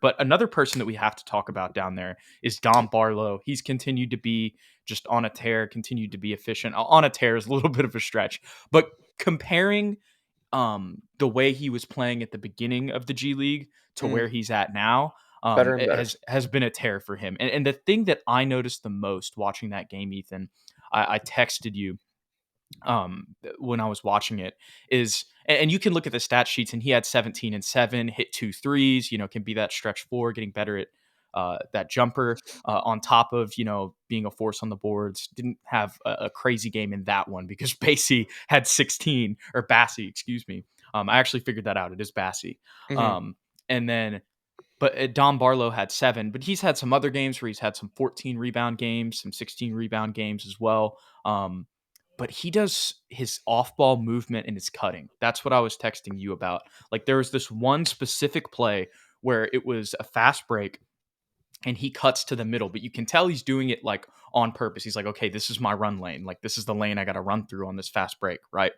But another person that we have to talk about down there is Dom Barlow. He's continued to be just on a tear, continued to be efficient. On a tear is a little bit of a stretch, but comparing the way he was playing at the beginning of the G League to where he's at now, Better and it better. has been a tear for him. And the thing that I noticed the most watching that game, Ethan, I texted you when I was watching it, is, and you can look at the stat sheets, and he had 17 and 7, hit 2 threes, can be that stretch four, getting better at that jumper, on top of, being a force on the boards. Didn't have a crazy game in that one because Bassey had 16, or Bassey, excuse me. I actually figured that out. It is Bassey. And then, but Dom Barlow had 7, but he's had some other games where he's had some 14 rebound games, some 16 rebound games as well. But he does his off-ball movement and his cutting. That's what I was texting you about. Like, there was this one specific play where it was a fast break and he cuts to the middle, but you can tell he's doing it like on purpose. He's like, okay, this is my run lane. Like, this is the lane I got to run through on this fast break, right?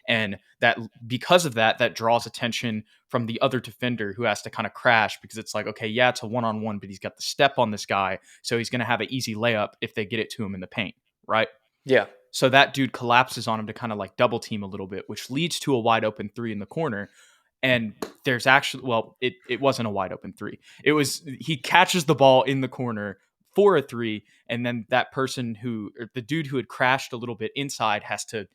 And that, because of that, that draws attention from the other defender who has to kind of crash, because it's like, okay, yeah, it's a one-on-one, but he's got the step on this guy, so he's going to have an easy layup if they get it to him in the paint, right? Yeah. So that dude collapses on him to kind of like double team a little bit, which leads to a wide open 3 in the corner. And there's actually, well, it wasn't a wide open 3. It was, he catches the ball in the corner for a 3. And then that person or the dude who had crashed a little bit inside has to,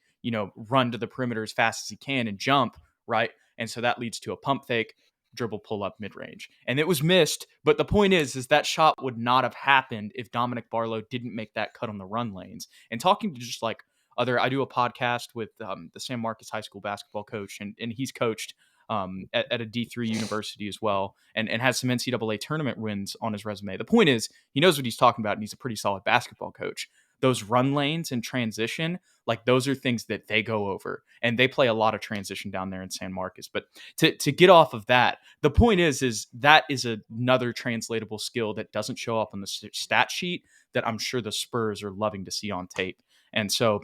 run to the perimeter as fast as he can and jump. Right. And so that leads to a pump fake, dribble, pull up, mid range. And it was missed. But the point is that shot would not have happened if Dominick Barlow didn't make that cut on the run lanes. And talking to just like I do a podcast with the San Marcos High School basketball coach, and he's coached at a D3 university as well, and has some NCAA tournament wins on his resume. The point is, he knows what he's talking about, and he's a pretty solid basketball coach. Those run lanes and transition, like, those are things that they go over, and they play a lot of transition down there in San Marcos. But to get off of that, the point is that is another translatable skill that doesn't show up on the stat sheet that I'm sure the Spurs are loving to see on tape. And so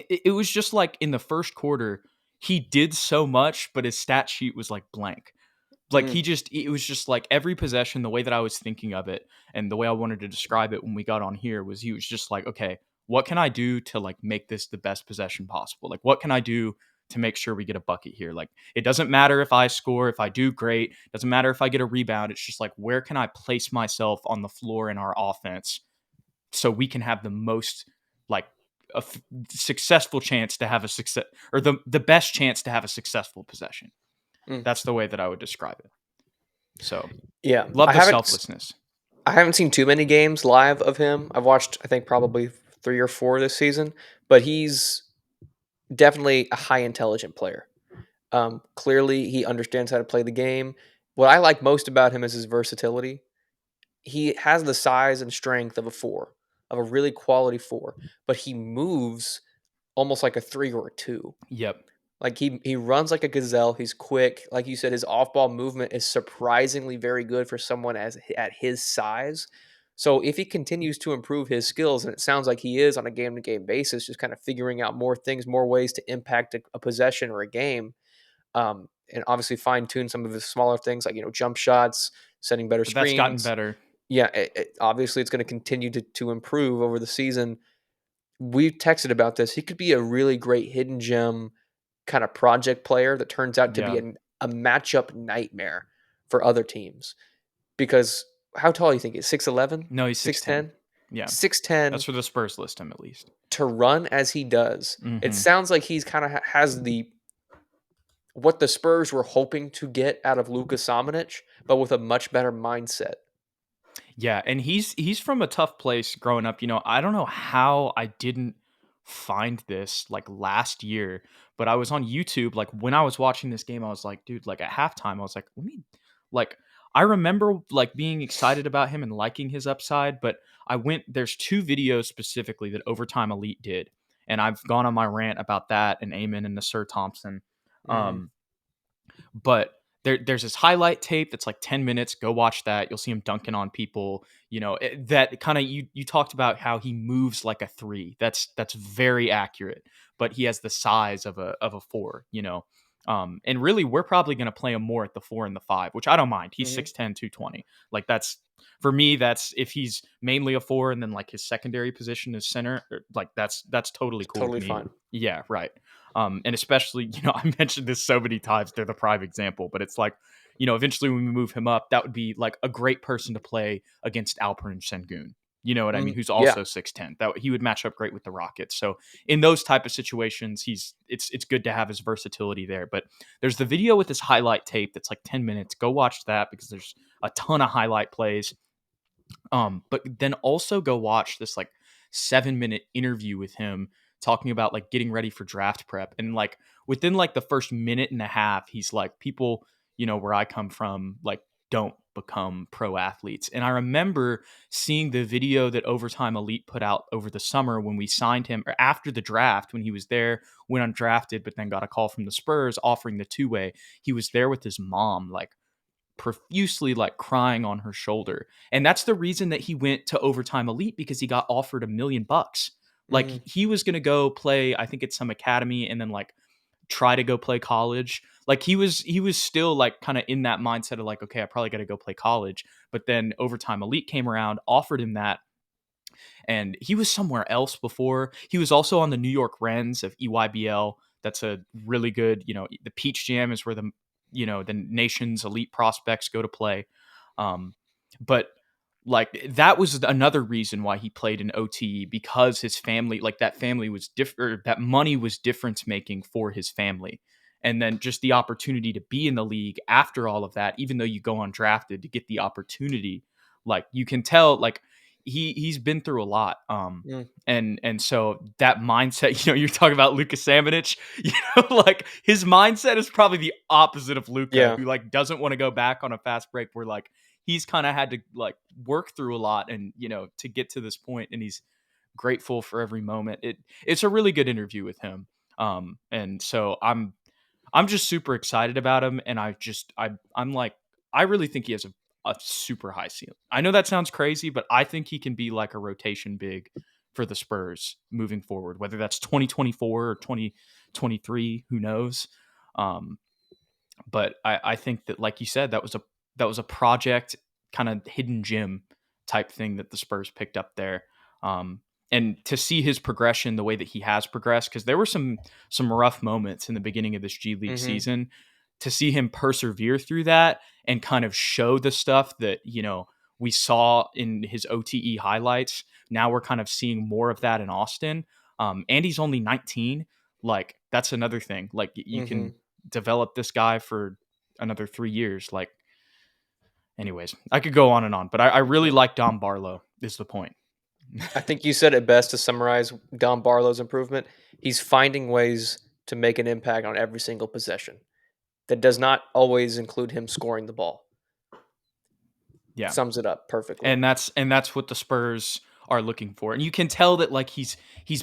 it was just like in the first quarter, he did so much, but his stat sheet was like blank. Like, it was just like every possession, the way that I was thinking of it and the way I wanted to describe it when we got on here was, he was just like, okay, what can I do to like make this the best possession possible? Like, what can I do to make sure we get a bucket here? Like, it doesn't matter if I score, if I do great, it doesn't matter if I get a rebound. It's just like, where can I place myself on the floor in our offense so we can have the most like successful chance to have a success, or the best chance to have a successful possession. That's the way that I would describe it. So yeah, love the selflessness. I haven't seen too many games live of him. I've watched, I think, probably 3 or 4 this season, but he's definitely a high intelligent player. Clearly, he understands how to play the game. What I like most about him is his versatility. He has the size and strength of a 4, of a really quality 4, but he moves almost like a 3 or a 2. Yep. Like, he runs like a gazelle. He's quick. Like you said, his off-ball movement is surprisingly very good for someone at his size. So if he continues to improve his skills, and it sounds like he is on a game-to-game basis, just kind of figuring out more things, more ways to impact a possession or a game, and obviously fine-tune some of the smaller things like, jump shots, setting better screens. That's gotten better. Yeah, obviously it's going to continue to improve over the season. We texted about this. He could be a really great hidden gem kind of project player that turns out to be a matchup nightmare for other teams. Because how tall do you think he is? 6'11"? No, he's 6'10". Yeah. 6'10". That's for the Spurs list him, at least. To run as he does, it sounds like he's kind of has what the Spurs were hoping to get out of Luka Samanic, but with a much better mindset. Yeah, and he's from a tough place growing up. I don't know how I didn't find this like last year, but I was on YouTube. Like, when I was watching this game, I was like, dude, like at halftime, I was like, I remember like being excited about him and liking his upside, but there's 2 videos specifically that Overtime Elite did, and I've gone on my rant about that and Eamon and Nasir Thompson. But there's this highlight tape that's like 10 minutes. Go watch that. You'll see him dunking on people. That kind of, you talked about how he moves like a 3. That's very accurate. But he has the size of a 4. And really, we're probably going to play him more at the 4 and the 5, which I don't mind. He's Mhm. 6'10", 220. Like that's for me. That's if he's mainly a 4 and then like his secondary position is center. Like that's totally It's cool with totally me. fine. Yeah, right. And especially I mentioned this so many times. They're the prime example, but it's like eventually when we move him up, that would be like a great person to play against Alperen Sengun. You know what I mean? Mhm. Who's Yeah. also 6'10". That he would match up great with the Rockets. So in those type of situations, it's good to have his versatility there. But there's the video with this highlight tape that's like 10 minutes. Go watch that because there's a ton of highlight plays. But then also go watch this like 7-minute interview with him talking about like getting ready for draft prep. And like within like the first minute and a half, he's like, people, where I come from, like don't become pro athletes. And I remember seeing the video that Overtime Elite put out over the summer when we signed him, or after the draft, when he was there, went undrafted, but then got a call from the Spurs offering the two-way. He was there with his mom, like profusely like crying on her shoulder. And that's the reason that he went to Overtime Elite, because he got offered $1 million. Like Mhm. he was going to go play, I think it's some academy, and then like try to go play college. Like he was still like kind of in that mindset of like, okay, I probably got to go play college. But then Overtime Elite came around, offered him that, and he was somewhere else before. He was also on the New York Rens of EYBL. That's a really good, the Peach Jam is where the nation's elite prospects go to play. But like that was another reason why he played in OTE, because his family, like that family was different, that money was difference making for his family. And then just the opportunity to be in the league after all of that, even though you go undrafted, to get the opportunity, like you can tell, like he's been through a lot. Mm. And so that mindset, you're talking about Luka Samanic, like his mindset is probably the opposite of Luka, Yeah. who like doesn't want to go back on a fast break, where like he's kind of had to like work through a lot and to get to this point, and he's grateful for every moment. It's a really good interview with him. And so I'm just super excited about him, and I'm like, I really think he has a super high ceiling. I know that sounds crazy, but I think he can be like a rotation big for the Spurs moving forward, whether that's 2024 or 2023, who knows. Um, but I think that, like you said, that was a project, kind of hidden gem type thing that the Spurs picked up there. Um, and to see his progression the way that he has progressed, because there were some rough moments in the beginning of this G League Mhm. season, to see him persevere through that and kind of show the stuff that we saw in his OTE highlights. Now we're kind of seeing more of that in Austin. And he's only 19. Like that's another thing. Like you can Mhm. develop this guy for another 3 years. Like, anyways, I could go on and on, but I really Yeah. like Dom Barlow, is the point. I think you said it best to summarize Don Barlow's improvement. He's finding ways to make an impact on every single possession. That does not always include him scoring the ball. Yeah. Sums it up perfectly. And that's what the Spurs are looking for. And you can tell that like he's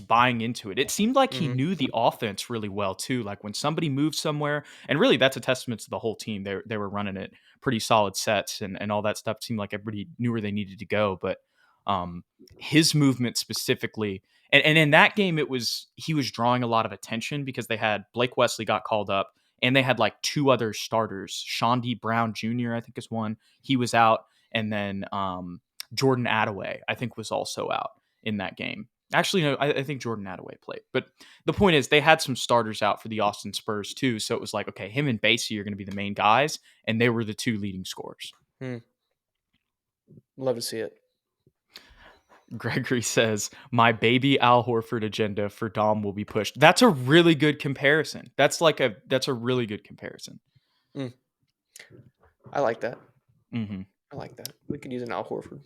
buying into it. It seemed like he Mhm. knew the offense really well too. Like when somebody moved somewhere, and really that's a testament to the whole team. They were running it pretty solid sets, and all that stuff seemed like everybody knew where they needed to go. But um his movement specifically, and in that game he was drawing a lot of attention because they had Blake Wesley got called up, and they had like two other starters. Sean D. Brown Jr., I think, is one. He was out, and then Jordan Attaway, I think, was also out in that game. Actually, no, I think Jordan Attaway played. But the point is, they had some starters out for the Austin Spurs too. So it was like, okay, him and Basie are going to be the main guys, and they were the two leading scorers. Hmm. Love to see it. Gregory says, "My baby Al Horford agenda for Dom will be pushed." That's a really good comparison. That's a really good comparison. Mm. I like that. Hmm. I like that. We could use an Al Horford.